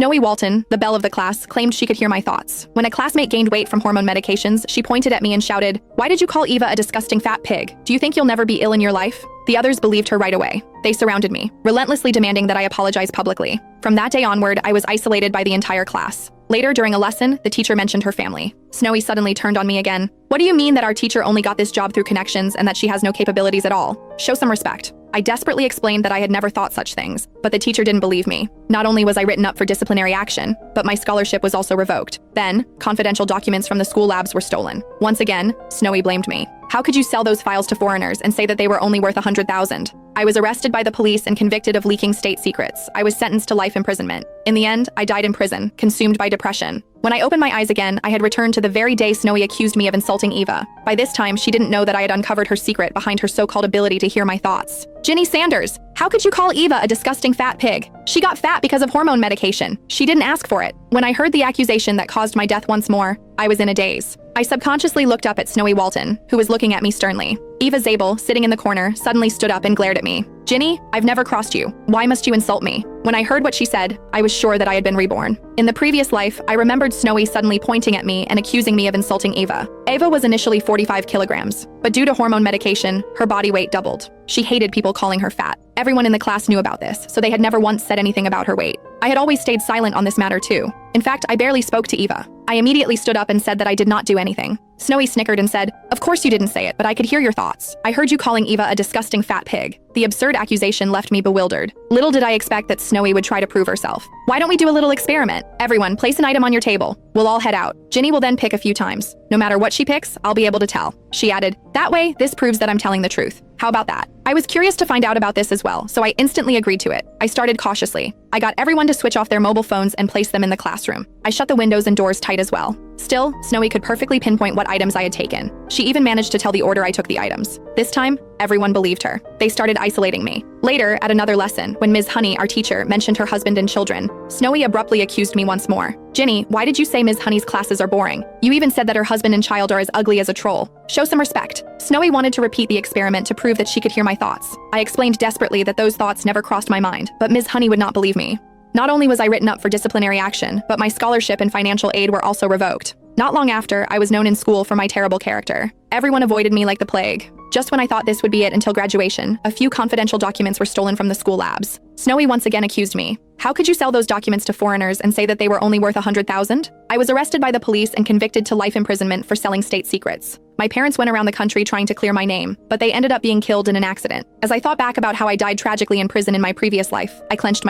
Snowie Walton, the belle of the class, claimed she could hear my thoughts. When a classmate gained weight from hormone medications, she pointed at me and shouted, "Why did you call Eva a disgusting fat pig? Do you think you'll never be ill in your life?" The others believed her right away. They surrounded me, relentlessly demanding that I apologize publicly. From that day onward, I was isolated by the entire class. Later, during a lesson, the teacher mentioned her family. Snowie suddenly turned on me again. "What do you mean that our teacher only got this job through connections and that she has no capabilities at all? Show some respect." I desperately explained that I had never thought such things, but the teacher didn't believe me. Not only was I written up for disciplinary action, but my scholarship was also revoked. Then, confidential documents from the school labs were stolen. Once again, Snowie blamed me. "How could you sell those files to foreigners and say that they were only worth $100,000? I was arrested by the police and convicted of leaking state secrets. I was sentenced to life imprisonment. In the end, I died in prison, consumed by depression. When I opened my eyes again, I had returned to the very day Snowie accused me of insulting Eva. By this time, she didn't know that I had uncovered her secret behind her so-called ability to hear my thoughts. Ginny Sanders, how could you call Eva a disgusting fat pig? She got fat because of hormone medication. She didn't ask for it." When I heard the accusation that caused my death once more, I was in a daze. I subconsciously looked up at Snowie Walton, who was looking at me sternly. Eva Zabel, sitting in the corner, suddenly stood up and glared at me. "Ginny, I've never crossed you. Why must you insult me?" When I heard what she said, I was sure that I had been reborn. In the previous life, I remembered Snowie suddenly pointing at me and accusing me of insulting Eva. Eva was initially 45 kilograms, but due to hormone medication, her body weight doubled. She hated people calling her fat. Everyone in the class knew about this, so they had never once said anything about her weight. I had always stayed silent on this matter too. In fact, I barely spoke to Eva. I immediately stood up and said that I did not do anything. Snowie snickered and said, "Of course you didn't say it, but I could hear your thoughts. I heard you calling Eva a disgusting fat pig." The absurd accusation left me bewildered. Little did I expect that Snowie would try to prove herself. "Why don't we do a little experiment? Everyone, place an item on your table. We'll all head out. Ginny will then pick a few times. No matter what she picks, I'll be able to tell." She added, "That way, this proves that I'm telling the truth. How about that?" I was curious to find out about this as well, so I instantly agreed to it. I started cautiously. I got everyone to switch off their mobile phones and place them in the classroom. I shut the windows and doors tight as well. Still, Snowie could perfectly pinpoint what items I had taken. She even managed to tell the order I took the items. This time, everyone believed her. They started isolating me. Later, at another lesson, when Ms. Honey, our teacher, mentioned her husband and children, Snowie abruptly accused me once more. "Ginny, why did you say Ms. Honey's classes are boring? You even said that her husband and child are as ugly as a troll. Show some respect." Snowie wanted to repeat the experiment to prove that she could hear my thoughts. I explained desperately that those thoughts never crossed my mind, but Ms. Honey would not believe me. Not only was I written up for disciplinary action, but my scholarship and financial aid were also revoked. Not long after, I was known in school for my terrible character. Everyone avoided me like the plague. Just when I thought this would be it until graduation, a few confidential documents were stolen from the school labs. Snowie once again accused me. "How could you sell those documents to foreigners and say that they were only worth $100,000? I was arrested by the police and convicted to life imprisonment for selling state secrets. My parents went around the country trying to clear my name, but they ended up being killed in an accident. As I thought back about how I died tragically in prison in my previous life, I clenched my